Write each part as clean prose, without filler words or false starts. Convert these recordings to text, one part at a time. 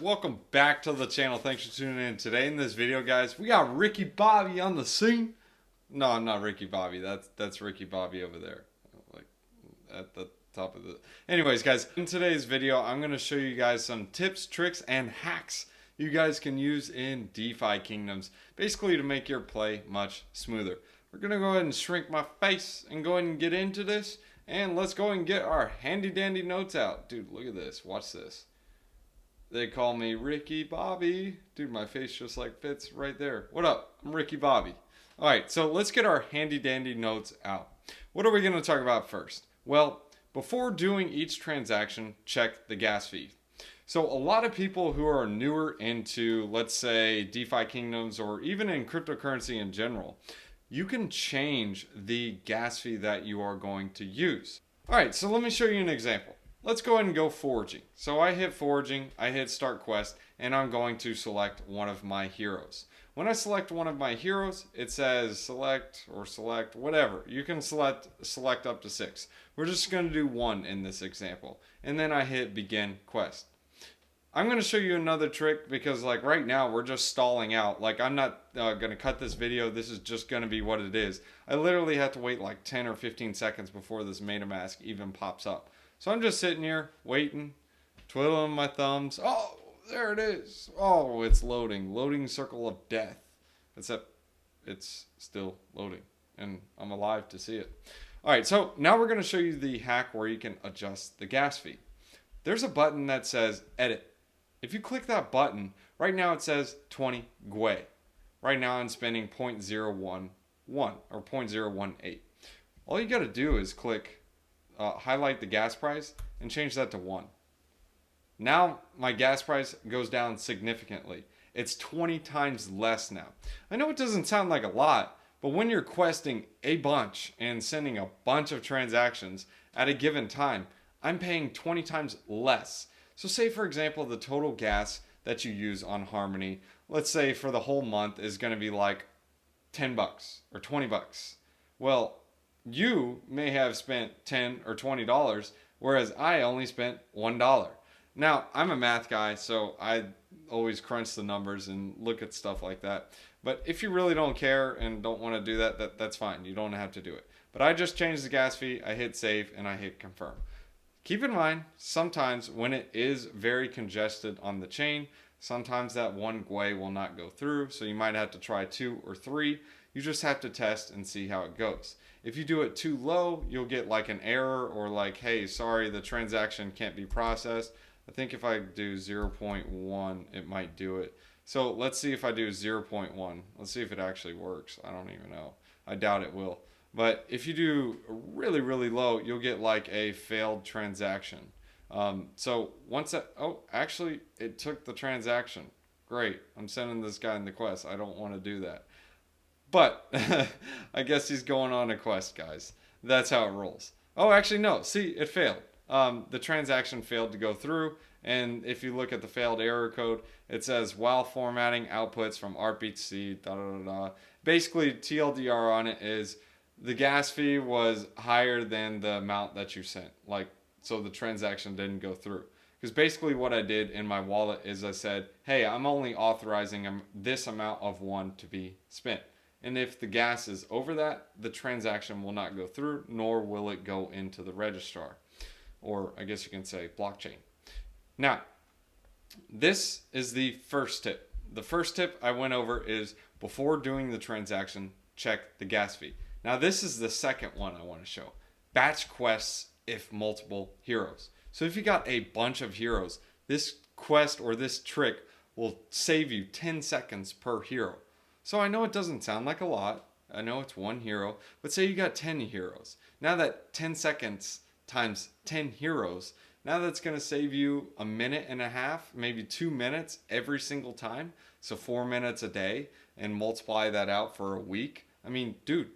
Welcome back to the channel. Thanks for tuning in. Today in this video, guys, we got Ricky Bobby on the scene. No, I'm not Ricky Bobby. That's Ricky Bobby over there, like at the top of the. Anyways, guys, in today's video, I'm gonna show you guys some tips, tricks, and hacks you guys can use in DeFi kingdoms, basically to make your play much smoother. We're gonna go ahead and shrink my face and go ahead and get into this, and let's go and get our handy dandy notes out, dude. Look at this. Watch this. They call me Ricky Bobby. Dude, my face just like fits right there. What up? I'm Ricky Bobby. All right, so let's get our handy dandy notes out. What are we going to talk about first? Well, before doing each transaction, check the gas fee. So a lot of people who are newer into, let's say, DeFi kingdoms or even in cryptocurrency in general, you can change the gas fee that you are going to use. All right, so let me show you an example. Let's go ahead and go foraging. So I hit foraging, I hit start quest, and I'm going to select one of my heroes. When I select one of my heroes, it says select or select whatever. You can select up to 6. We're just going to do 1 in this example. And then I hit begin quest. I'm going to show you another trick because like right now we're just stalling out. Like I'm not going to cut this video. This is just going to be what it is. I literally have to wait like 10 or 15 seconds before this MetaMask even pops up. So I'm just sitting here waiting, twiddling my thumbs. Oh, there it is. Oh, it's loading. Loading circle of death. Except it's still loading and I'm alive to see it. All right, so now we're going to show you the hack where you can adjust the gas fee. There's a button that says edit. If you click that button, right now it says 20 GUE. Right now I'm spending 0.011 or 0.018. All you got to do is click highlight the gas price and change that to 1. Now my gas price goes down significantly. It's 20 times less now. I know it doesn't sound like a lot, but when you're questing a bunch and sending a bunch of transactions at a given time, I'm paying 20 times less. So say for example the total gas that you use on Harmony, let's say for the whole month is going to be like 10 bucks or 20 bucks. Well, you may have spent $10 or $20, whereas I only spent $1. Now, I'm a math guy, so I always crunch the numbers and look at stuff like that. But if you really don't care and don't want to do that, that's fine. You don't have to do it. But I just changed the gas fee, I hit save, and I hit confirm. Keep in mind, sometimes when it is very congested on the chain, sometimes that 1 GUE will not go through, so you might have to try 2 or 3. You just have to test and see how it goes. If you do it too low, you'll get like an error or like, hey, sorry, the transaction can't be processed. I think if I do 0.1, it might do it. So let's see if I do 0.1. Let's see if it actually works. I don't even know. I doubt it will. But if you do really, really low, you'll get like a failed transaction. So once that, oh, actually it took the transaction. Great. I'm sending this guy in the quest. I don't want to do that. But I guess he's going on a quest, guys. That's how it rolls. Oh, actually, no. See, it failed. The transaction failed to go through. And if you look at the failed error code, it says, while formatting outputs from RPC, da da da da. Basically, TLDR on it is the gas fee was higher than the amount that you sent. Like, so the transaction didn't go through. Because basically what I did in my wallet is I said, hey, I'm only authorizing this amount of 1 to be spent. And if the gas is over that, the transaction will not go through, nor will it go into the registrar, or I guess you can say blockchain. Now, this is the first tip. The first tip I went over is before doing the transaction, check the gas fee. Now, this is the second one I want to show. Batch quests if multiple heroes. So if you got a bunch of heroes, this quest or this trick will save you 10 seconds per hero. So I know it doesn't sound like a lot. I know it's 1 hero, but say you got 10 heroes. Now that 10 seconds times 10 heroes, now that's going to save you a minute and a half, maybe 2 minutes every single time. So 4 minutes a day and multiply that out for a week. I mean, dude,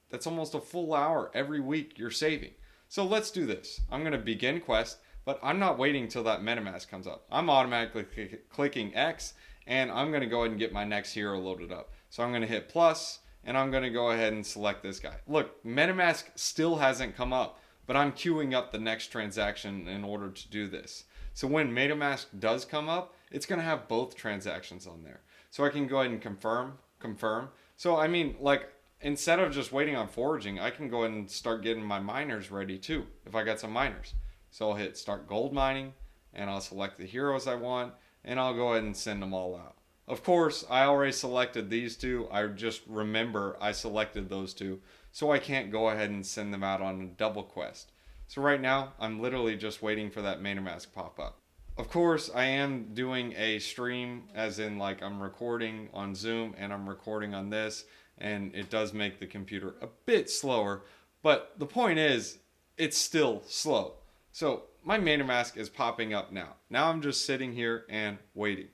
that's almost a full hour every week you're saving. So let's do this. I'm going to begin quest, but I'm not waiting till that MetaMask comes up. I'm automatically clicking X and I'm going to go ahead and get my next hero loaded up. So I'm going to hit plus, and I'm going to go ahead and select this guy. Look, MetaMask still hasn't come up, but I'm queuing up the next transaction in order to do this. So when MetaMask does come up, it's going to have both transactions on there. So I can go ahead and confirm. So I mean, like, instead of just waiting on foraging, I can go ahead and start getting my miners ready too, if I got some miners. So I'll hit start gold mining, and I'll select the heroes I want, and I'll go ahead and send them all out. Of course, I already selected these two. I just remember I selected those two, so I can't go ahead and send them out on a double quest. So right now, I'm literally just waiting for that MetaMask pop up. Of course, I am doing a stream, as in like I'm recording on Zoom and I'm recording on this, and it does make the computer a bit slower, but the point is, it's still slow. So my MetaMask is popping up now. Now I'm just sitting here and waiting.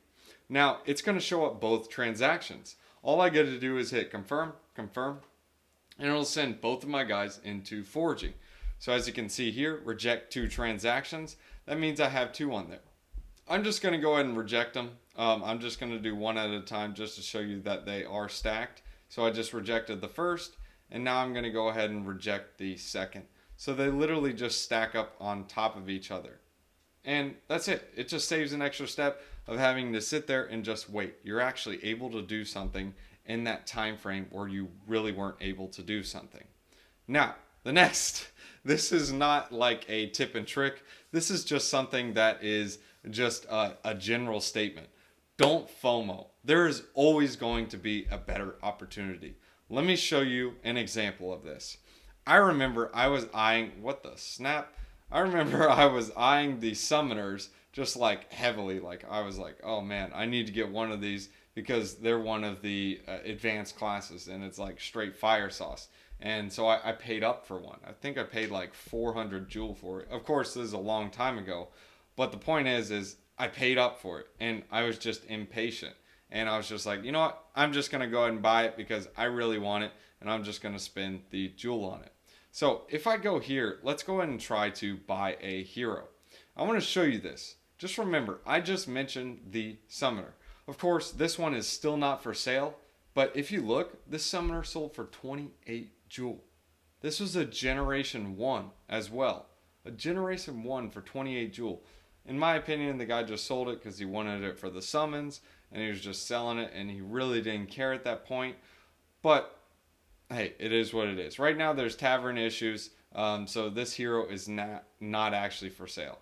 Now it's going to show up both transactions. All I got to do is hit confirm, confirm, and it'll send both of my guys into foraging. So as you can see here, reject 2 transactions. That means I have 2 on there. I'm just going to go ahead and reject them. I'm just going to do one at a time just to show you that they are stacked. So I just rejected the first, and now I'm going to go ahead and reject the second. So they literally just stack up on top of each other. And that's it. It just saves an extra step of having to sit there and just wait. You're actually able to do something in that time frame where you really weren't able to do something. Now, the next, this is not like a tip and trick. This is just something that is just a general statement. Don't FOMO. There is always going to be a better opportunity. Let me show you an example of this. I remember I was eyeing, what the snap? I remember I was eyeing the summoners just like heavily. Like I was like, oh man, I need to get one of these because they're one of the advanced classes and it's like straight fire sauce. And so I paid up for one. I think I paid like 400 jewel for it. Of course, this is a long time ago. But the point is I paid up for it and I was just impatient. And I was just like, you know what? I'm just going to go ahead and buy it because I really want it. And I'm just going to spend the jewel on it. So if I go here, let's go ahead and try to buy a hero. I want to show you this. Just remember, I just mentioned the summoner. Of course, this one is still not for sale. But if you look, this summoner sold for 28 jewel. This was a generation 1 as well. A generation 1 for 28 jewel. In my opinion, the guy just sold it because he wanted it for the summons. And he was just selling it. And he really didn't care at that point. But hey, it is what it is. Right now, there's tavern issues, so this hero is not actually for sale.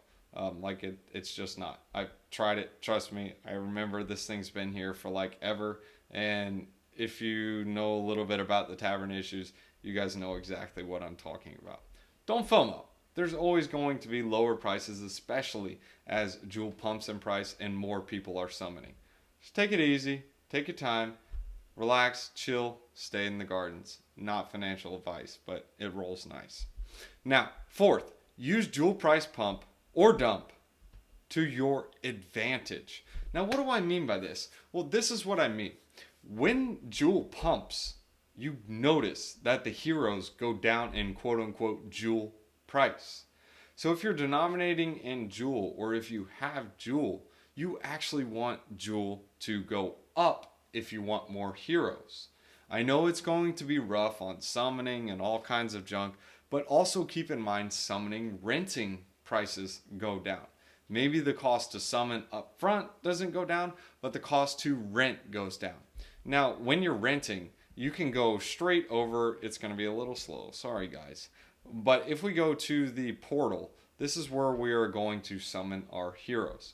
It's just not. I've tried it. Trust me. I remember this thing's been here for like ever. And if you know a little bit about the tavern issues, you guys know exactly what I'm talking about. Don't FOMO. There's always going to be lower prices, especially as jewel pumps in price and more people are summoning. Just take it easy. Take your time. Relax, chill, stay in the gardens. Not financial advice, but it rolls nice. Now, fourth, use jewel price pump or dump to your advantage. Now, what do I mean by this? Well, this is what I mean. When jewel pumps, you notice that the heroes go down in quote-unquote jewel price. So if you're denominating in jewel or if you have jewel, you actually want jewel to go up if you want more heroes. I know it's going to be rough on summoning and all kinds of junk, but also keep in mind summoning renting prices go down. Maybe the cost to summon up front doesn't go down, but the cost to rent goes down. Now, when you're renting, you can go straight over. It's going to be a little slow. Sorry, guys. But if we go to the portal, this is where we are going to summon our heroes.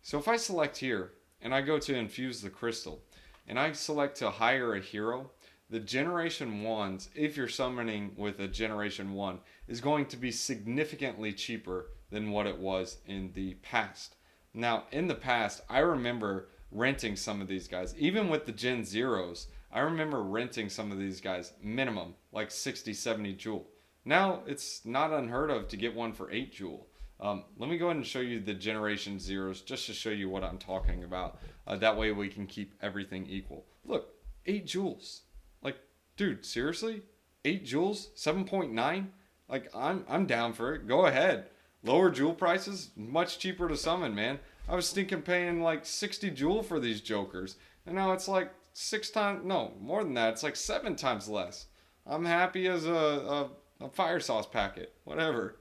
So if I select here and I go to infuse the crystal, and I select to hire a hero, the generation 1s, if you're summoning with a generation 1, is going to be significantly cheaper than what it was in the past. Now, in the past, I remember renting some of these guys. Even with the Gen 0s, I remember renting some of these guys minimum, like 60, 70 jewel. Now, it's not unheard of to get one for 8 jewel. Let me go ahead and show you the generation 0s just to show you what I'm talking about. That way we can keep everything equal. Look, 8 jewels. Like, dude, seriously? 8 jewels? 7.9? Like, I'm down for it. Go ahead. Lower jewel prices, much cheaper to summon, man. I was thinking paying like 60 jewel for these jokers. And now it's like 6 times, no, more than that. It's like 7 times less. I'm happy as a fire sauce packet. Whatever.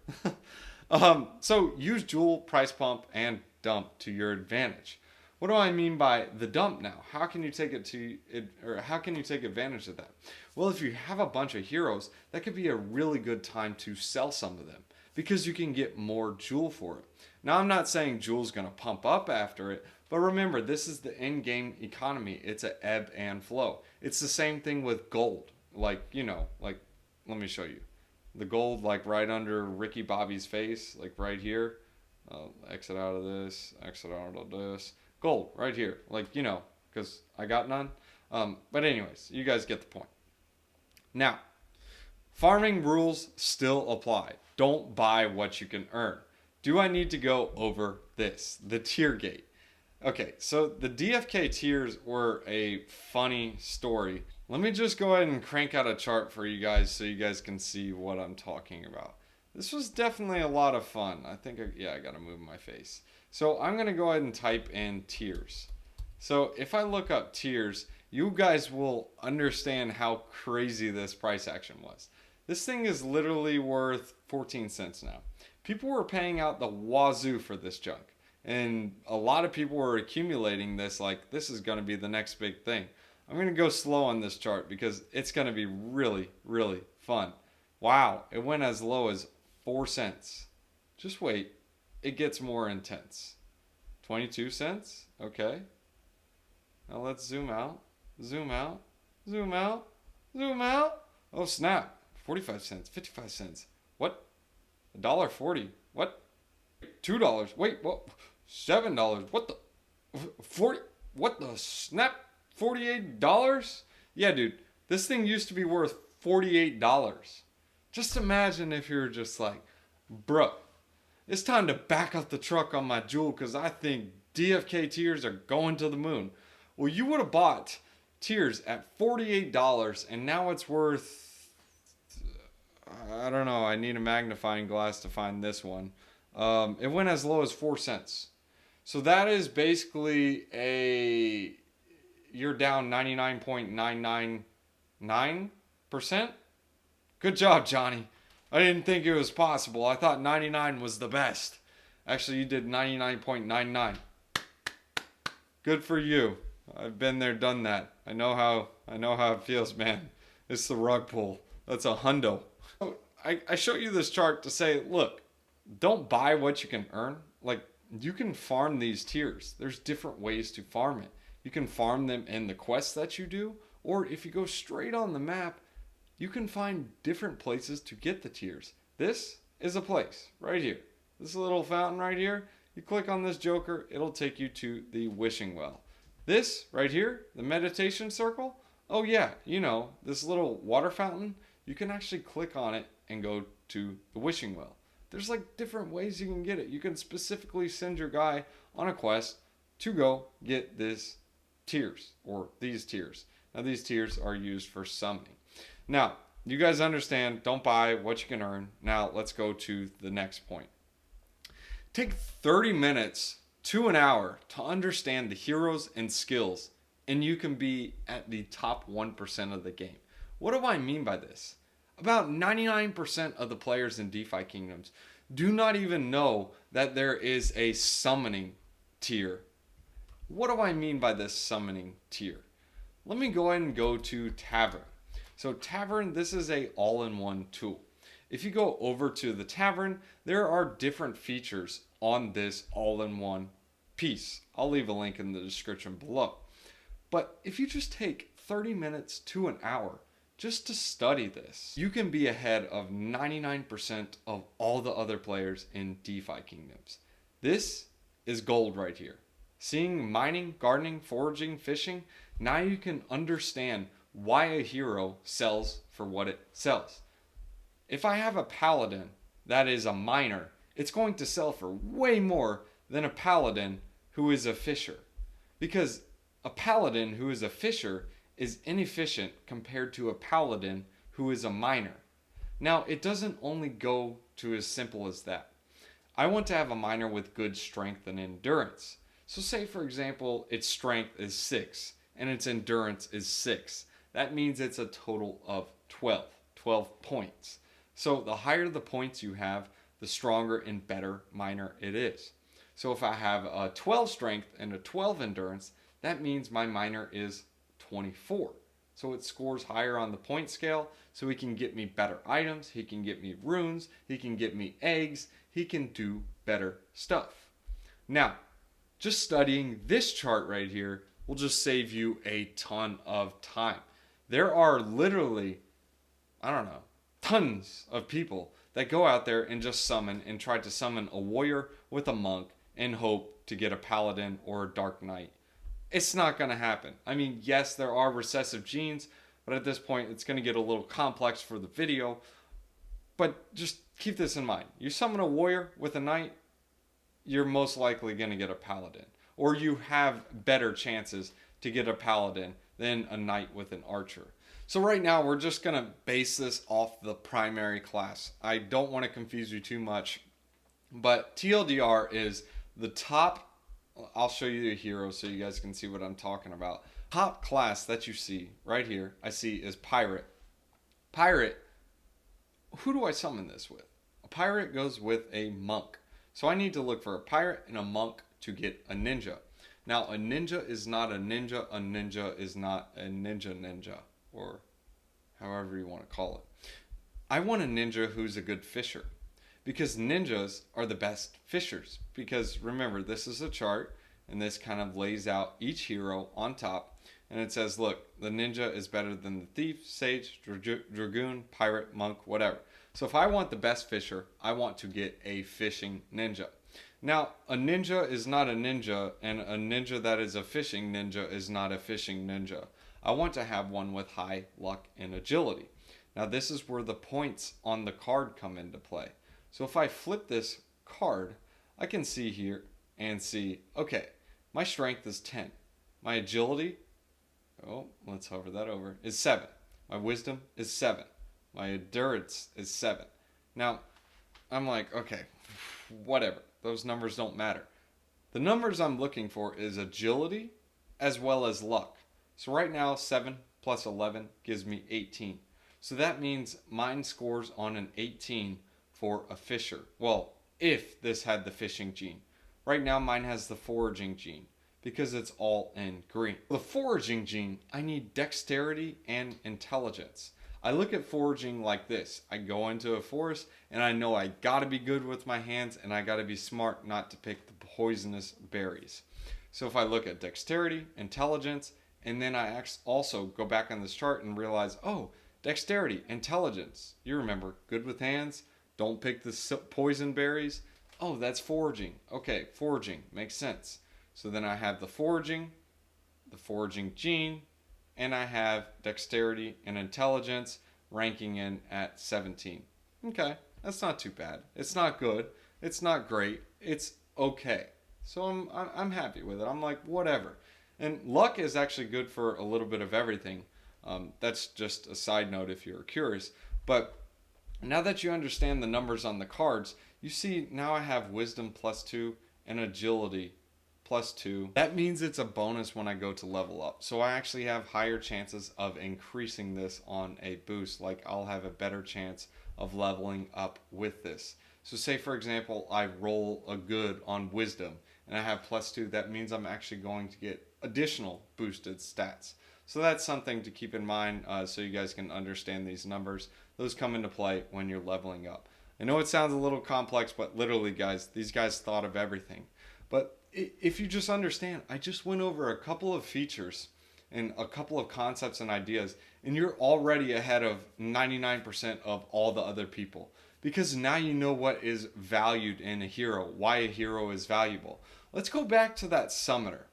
So use jewel, price pump, and dump to your advantage. What do I mean by the dump now? How can you take it to it, or how can you take advantage of that? Well, if you have a bunch of heroes, that could be a really good time to sell some of them because you can get more jewel for it. Now, I'm not saying jewel's going to pump up after it, but remember, this is the in-game economy. It's a ebb and flow. It's the same thing with gold. Like, like, let me show you. The gold, like right under Ricky Bobby's face, like right here. Exit out of this, exit out of this. Gold, right here. Like, because I got none. But anyways, you guys get the point. Now, farming rules still apply. Don't buy what you can earn. Do I need to go over this? The tier gate. Okay, so the DFK tiers were a funny story. Let me just go ahead and crank out a chart for you guys so you guys can see what I'm talking about. This was definitely a lot of fun. I think, I gotta move my face. So I'm gonna go ahead and type in tiers. So if I look up tiers, you guys will understand how crazy this price action was. This thing is literally worth 14 cents now. People were paying out the wazoo for this junk. And a lot of people were accumulating this like this is going to be the next big thing. I'm going to go slow on this chart because it's going to be really, really fun. Wow, it went as low as 4 cents. Just wait, it gets more intense. 22 cents? Okay. Now let's zoom out, zoom out, zoom out, zoom out. Oh snap, 45 cents, 55 cents. What? $1.40. What? $2. Wait, what? $7. What the? 40? What the snap? $48? Yeah, dude. This thing used to be worth $48. Just imagine if you're just like, bro, it's time to back up the truck on my jewel because I think DFK tiers are going to the moon. Well, you would have bought tiers at $48 and now it's worth, I don't know, I need a magnifying glass to find this one. It went as low as 4 cents. So that is basically you're down 99.999%. Good job, Johnny. I didn't think it was possible. I thought 99 was the best. Actually, you did 99.99. Good for you. I've been there, done that. I know how it feels, man. It's the rug pull. That's a hundo. I show you this chart to say, look, don't buy what you can earn. Like, you can farm these tiers. There's different ways to farm it. You can farm them in the quests that you do, or if you go straight on the map, you can find different places to get the tiers. This is a place right here. This little fountain right here. You click on this joker, it'll take you to the wishing well. This right here, the meditation circle. Oh yeah, this little water fountain, you can actually click on it and go to the wishing well. There's like different ways you can get it. You can specifically send your guy on a quest to go get this tiers or these tiers. Now these tiers are used for summoning. Now, you guys understand, don't buy what you can earn. Now let's go to the next point. Take 30 minutes to an hour to understand the heroes and skills and you can be at the top 1% of the game. What do I mean by this? About 99% of the players in DeFi Kingdoms do not even know that there is a summoning tier. What do I mean by this summoning tier? Let me go ahead and go to Tavern. So Tavern, this is a all-in-one tool. If you go over to the Tavern, there are different features on this all-in-one piece. I'll leave a link in the description below. But if you just take 30 minutes to an hour just to study this, you can be ahead of 99% of all the other players in DeFi Kingdoms. This is gold right here. Seeing mining, gardening, foraging, fishing, now you can understand why a hero sells for what it sells. If I have a paladin that is a miner, it's going to sell for way more than a paladin who is a fisher. Because a paladin who is a fisher is inefficient compared to a paladin who is a miner. Now, it doesn't only go to as simple as that. I want to have a miner with good strength and endurance. So say, for example, its strength is 6 and its endurance is 6. That means it's a total of 12 points. So the higher the points you have, the stronger and better miner it is. So if I have a 12 strength and a 12 endurance, that means my miner is 24. So it scores higher on the point scale, so he can get me better items, he can get me runes, he can get me eggs, he can do better stuff. Now, just studying this chart right here will just save you a ton of time. There are literally, I don't know, tons of people that go out there and just summon and try to summon a warrior with a monk and hope to get a paladin or a dark knight. It's not going to happen. I mean, yes, there are recessive genes, but at this point it's going to get a little complex for the video. But just keep this in mind. You summon a warrior with a knight, you're most likely going to get a paladin. Or you have better chances to get a paladin than a knight with an archer. So right now we're just going to base this off the primary class. I don't want to confuse you too much, but TLDR is the top. I'll show you the hero so you guys can see what I'm talking about. Top class that you see right here, I see is pirate. Pirate, who do I summon this with? A pirate goes with a monk. So I need to look for a pirate and a monk to get a ninja. Now a ninja is not a ninja is not a ninja, or however you want to call it. I want a ninja who's a good fisher, because ninjas are the best fishers. Because remember, this is a chart, and this kind of lays out each hero on top, and it says, look, the ninja is better than the thief, sage, dragoon, pirate, monk, whatever. So if I want the best fisher, I want to get a fishing ninja. Now, a ninja is not a ninja, and a ninja that is a fishing ninja is not a fishing ninja. I want to have one with high luck and agility. Now, this is where the points on the card come into play. So if I flip this card, I can see here and see, okay, my strength is 10. My agility, let's hover that over, is 7. My wisdom is 7. My endurance is 7. Now, I'm like, okay, whatever. Those numbers don't matter. The numbers I'm looking for is agility as well as luck. So right now, 7 plus 11 gives me 18. So that means mine scores on an 18 for a fisher. Well, if this had the fishing gene. Right now mine has the foraging gene because it's all in green. The foraging gene, I need dexterity and intelligence. I look at foraging like this. I go into a forest and I know I gotta be good with my hands and I gotta be smart not to pick the poisonous berries. So if I look at dexterity, intelligence, and then I also go back on this chart and realize, oh, dexterity, intelligence. You remember, good with hands, don't pick the poison berries. Oh, that's foraging. Okay, foraging makes sense. So then I have the foraging gene, and I have dexterity and intelligence ranking in at 17. Okay, that's not too bad. It's not good. It's not great. It's okay. So I'm happy with it. I'm like, whatever. And luck is actually good for a little bit of everything. That's just a side note if you're curious. But now that you understand the numbers on the cards, you see now I have wisdom +2 and agility +2. That means it's a bonus when I go to level up. So I actually have higher chances of increasing this on a boost. Like I'll have a better chance of leveling up with this. So say for example, I roll a good on wisdom and I have +2. That means I'm actually going to get additional boosted stats. So that's something to keep in mind so you guys can understand these numbers. Those come into play when you're leveling up. I know it sounds a little complex, but literally, guys, these guys thought of everything. But if you just understand, I just went over a couple of features and a couple of concepts and ideas, and you're already ahead of 99% of all the other people. Because now you know what is valued in a hero, why a hero is valuable. Let's go back to that summoner.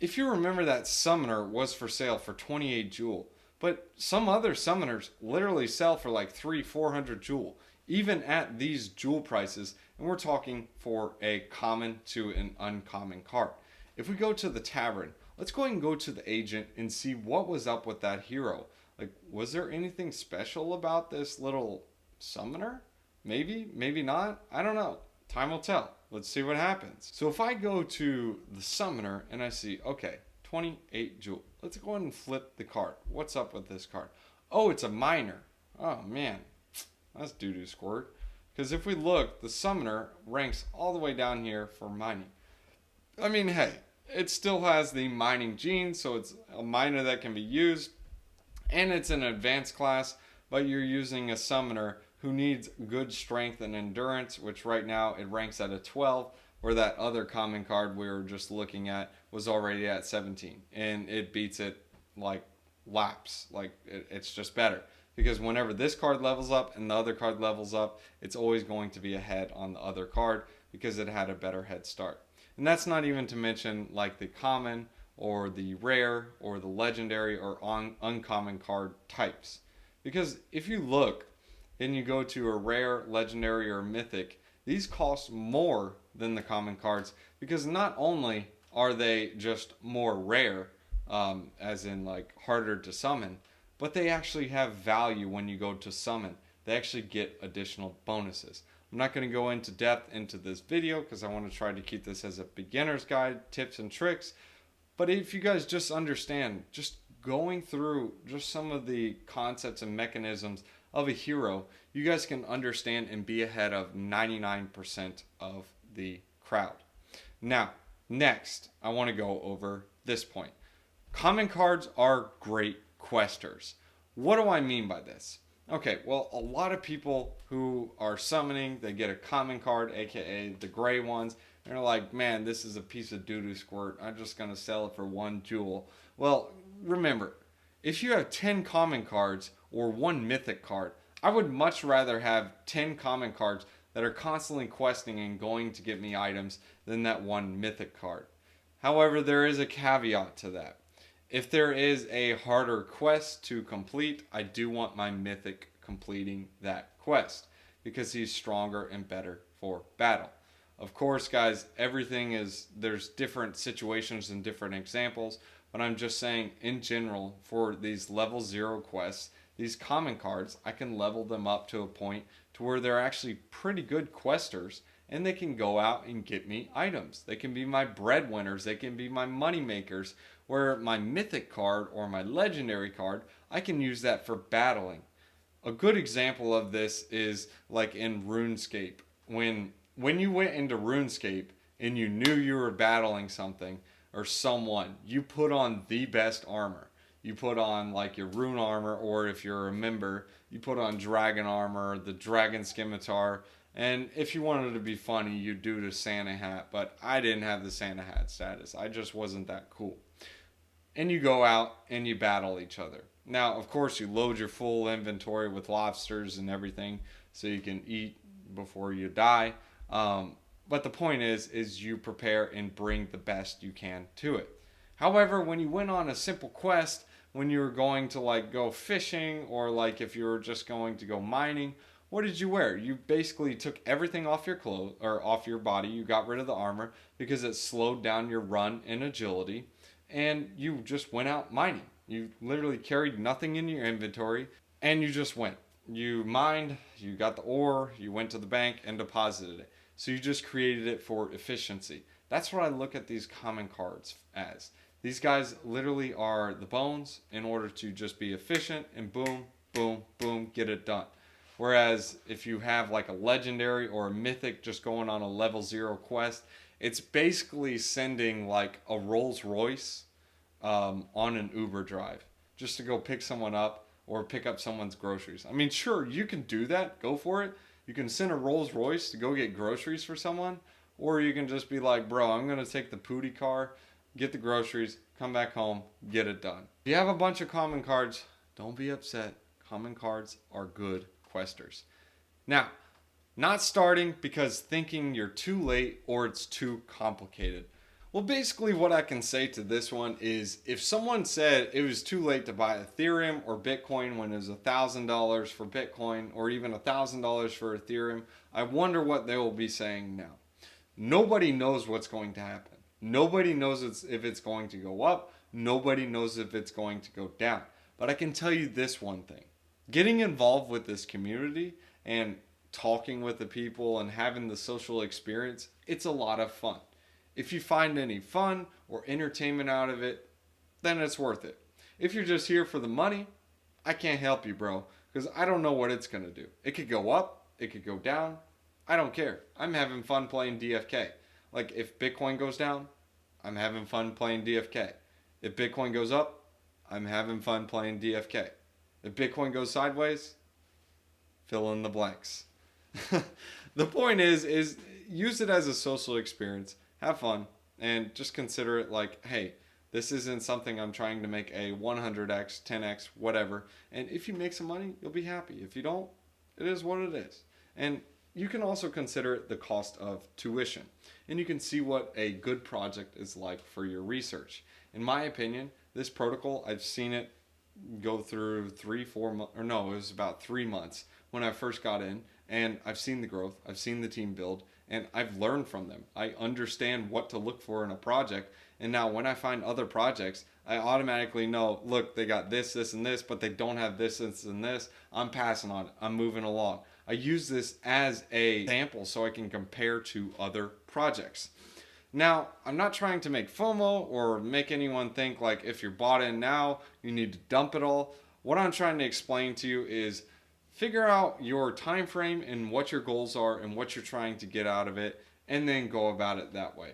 If you remember, that summoner was for sale for 28 jewel, but some other summoners literally sell for like 300-400 jewel, even at these jewel prices, and we're talking for a common to an uncommon card. If we go to the tavern, let's go ahead and go to the agent and see what was up with that hero. Like, was there anything special about this little summoner? Maybe, maybe not. I don't know. Time will tell. Let's see what happens. So if I go to the summoner and I see, okay, 28 jewel. Let's go ahead and flip the card. What's up with this card? Oh, it's a miner. Oh man, that's doo-doo squirt. Because if we look, the summoner ranks all the way down here for mining. I mean, hey, it still has the mining gene, so it's a miner that can be used, and it's an advanced class, but you're using a summoner who needs good strength and endurance, which right now it ranks at a 12, where that other common card we were just looking at was already at 17, and it beats it like laps. Like it's just better. Because whenever this card levels up and the other card levels up, it's always going to be ahead on the other card because it had a better head start. And that's not even to mention like the common or the rare or the legendary or uncommon card types. Because if you look and you go to a rare, legendary, or mythic, these cost more than the common cards because not only are they just more rare, as in like harder to summon, but they actually have value when you go to summon. They actually get additional bonuses. I'm not going to go into depth into this video because I want to try to keep this as a beginner's guide, tips and tricks. But if you guys just understand, just going through just some of the concepts and mechanisms of a hero, you guys can understand and be ahead of 99% of the crowd. Now, next, I want to go over this point. Common cards are great questers. What do I mean by this? Okay, well, a lot of people who are summoning, they get a common card, aka the gray ones, and they're like, man, this is a piece of doo-doo squirt. I'm just going to sell it for 1 jewel. Well, remember, if you have 10 common cards or 1 mythic card, I would much rather have 10 common cards that are constantly questing and going to get me items than that 1 mythic card. However, there is a caveat to that. If there is a harder quest to complete, I do want my mythic completing that quest because he's stronger and better for battle. Of course, guys, there's different situations and different examples, but I'm just saying in general for these level 0 quests, these common cards, I can level them up to a point to where they're actually pretty good questers and they can go out and get me items. They can be my breadwinners, they can be my money makers, where my mythic card or my legendary card, I can use that for battling. A good example of this is like in RuneScape. When you went into RuneScape and you knew you were battling something or someone, you put on the best armor. You put on like your rune armor, or if you're a member, you put on dragon armor, the dragon scimitar, and if you wanted to be funny, you do the Santa hat, but I didn't have the Santa hat status. I just wasn't that cool. And you go out and you battle each other. Now, of course, you load your full inventory with lobsters and everything so you can eat before you die. But the point is you prepare and bring the best you can to it. However, when you went on a simple quest, when you were going to like go fishing or like if you were just going to go mining, what did you wear? You basically took everything off your clothes or off your body. You got rid of the armor because it slowed down your run and agility, and you just went out mining. You literally carried nothing in your inventory and you just went. You mined, you got the ore, you went to the bank and deposited it. So you just created it for efficiency. That's what I look at these common cards as. These guys literally are the bones in order to just be efficient and boom, boom, boom, get it done. Whereas if you have like a legendary or a mythic just going on a level 0 quest, it's basically sending like a Rolls Royce on an Uber drive just to go pick someone up or pick up someone's groceries. I mean, sure, you can do that. Go for it. You can send a Rolls Royce to go get groceries for someone, or you can just be like, bro, I'm going to take the Pooty car, get the groceries, come back home, get it done. If you have a bunch of common cards, don't be upset. Common cards are good questers. Now, not starting because thinking you're too late or it's too complicated. Well, basically what I can say to this one is if someone said it was too late to buy Ethereum or Bitcoin when it was $1,000 for Bitcoin or even $1,000 for Ethereum, I wonder what they will be saying now. Nobody knows what's going to happen. Nobody knows if it's going to go up. Nobody knows if it's going to go down. But I can tell you this one thing. Getting involved with this community and talking with the people and having the social experience, it's a lot of fun. If you find any fun or entertainment out of it, then it's worth it. If you're just here for the money, I can't help you, bro, because I don't know what it's going to do. It could go up, It could go down. I don't care. I'm having fun playing DFK. Like if Bitcoin goes down, I'm having fun playing DFK. If Bitcoin goes up, I'm having fun playing DFK. If Bitcoin goes sideways, fill in the blanks. The point is use it as a social experience. Have fun and just consider it like, hey, this isn't something I'm trying to make a 100x, 10x, whatever. And if you make some money, you'll be happy. If you don't, it is what it is. And you can also consider it the cost of tuition. And you can see what a good project is like for your research. In my opinion, this protocol, I've seen it go through 3-4 months, or no, it was about 3 months when I first got in. And I've seen the growth, I've seen the team build, and I've learned from them. I understand what to look for in a project. And now when I find other projects, I automatically know, look, they got this, this, and this, but they don't have this, this, and this. I'm passing on it. I'm moving along. I use this as a sample so I can compare to other projects. Now, I'm not trying to make FOMO or make anyone think like if you're bought in now, you need to dump it all. What I'm trying to explain to you is figure out your time frame and what your goals are and what you're trying to get out of it, and then go about it that way.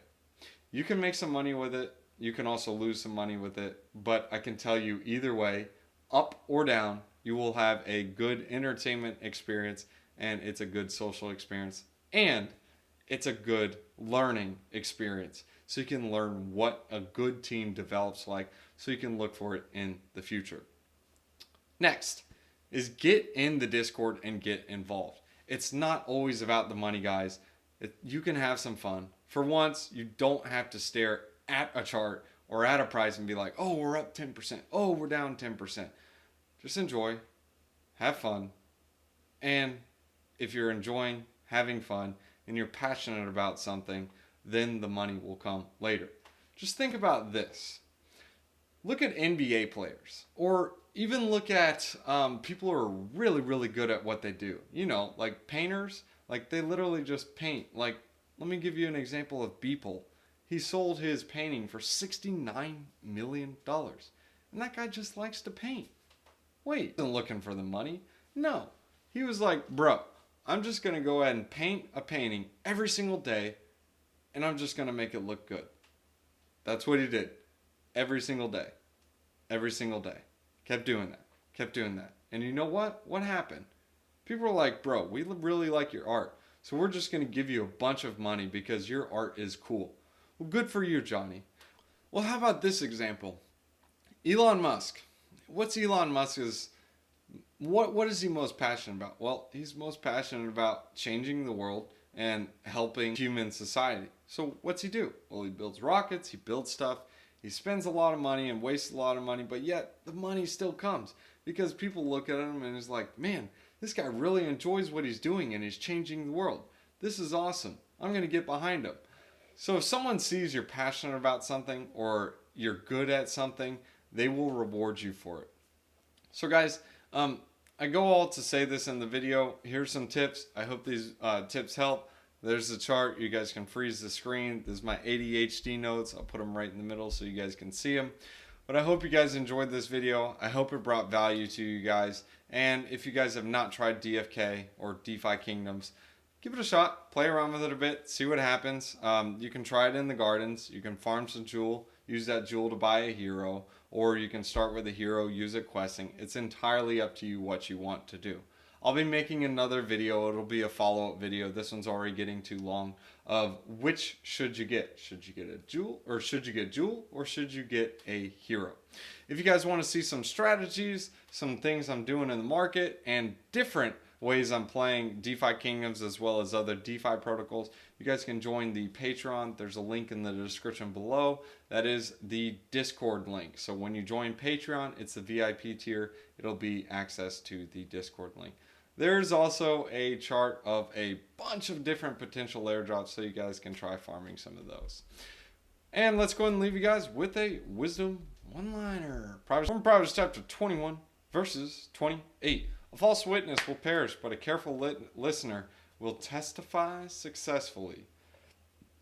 You can make some money with it. You can also lose some money with it. But I can tell you either way, up or down, you will have a good entertainment experience, and it's a good social experience, and it's a good learning experience. So you can learn what a good team develops like, so you can look for it in the future. Next is get in the Discord and get involved. It's not always about the money, guys. You can have some fun. For once, you don't have to stare at a chart or at a price and be like, oh, we're up 10%. Oh, we're down 10%. Just enjoy, have fun. And if you're enjoying having fun and you're passionate about something, then the money will come later. Just think about this. Look at NBA players, or even look at people who are really, really good at what they do. You know, like painters, like they literally just paint. Like, let me give you an example of Beeple. He sold his painting for $69 million. And that guy just likes to paint. Wait, he wasn't looking for the money. No, he was like, bro, I'm just going to go ahead and paint a painting every single day, and I'm just going to make it look good. That's what he did. Every single day. Every single day. Kept doing that. Kept doing that. And you know what? What happened? People are like, bro, we really like your art, so we're just going to give you a bunch of money because your art is cool. Well, good for you, Johnny. Well, how about this example? Elon Musk. What's Elon Musk's... What is he most passionate about? Well, he's most passionate about changing the world and helping human society. So what's he do? Well, he builds rockets, he builds stuff, he spends a lot of money and wastes a lot of money, but yet the money still comes because people look at him and is like, man, this guy really enjoys what he's doing and he's changing the world. This is awesome. I'm going to get behind him. So if someone sees you're passionate about something or you're good at something, they will reward you for it. So guys, I go all to say this in the video. Here's some tips. I hope these tips help. There's the chart. You guys can freeze the screen. This is my ADHD notes. I'll put them right in the middle so you guys can see them. But I hope you guys enjoyed this video. I hope it brought value to you guys. And if you guys have not tried DFK or DeFi Kingdoms, give it a shot. Play around with it a bit. See what happens. You can try it in the gardens. You can farm some jewel. Use that jewel to buy a hero. Or you can start with a hero, use it questing. It's entirely up to you what you want to do. I'll be making another video. It'll be a follow-up video. This one's already getting too long. Of which should you get? Should you get a jewel, or should you get jewel, or should you get a hero? If you guys want to see some strategies, some things I'm doing in the market, and different ways I'm playing DeFi Kingdoms as well as other DeFi protocols, you guys can join the Patreon. There's a link in the description below. That is the Discord link. So when you join Patreon, it's the VIP tier. It'll be access to the Discord link. There's also a chart of a bunch of different potential airdrops so you guys can try farming some of those. And let's go ahead and leave you guys with a wisdom one-liner. Proverbs chapter 21, verses 28. A false witness will perish, but a careful listener will testify successfully.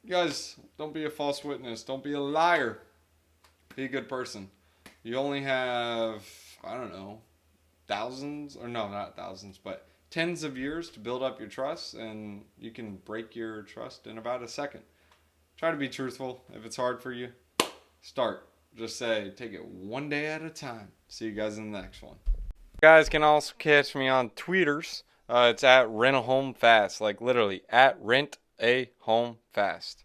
You guys, don't be a false witness. Don't be a liar. Be a good person. You only have, I don't know, thousands, or no, not thousands, but tens of years to build up your trust, and you can break your trust in about a second. Try to be truthful. If it's hard for you, start. Just say, take it one day at a time. See you guys in the next one. You guys can also catch me on tweeters. It's at Rent a Home Fast. Like literally, at Rent a Home Fast.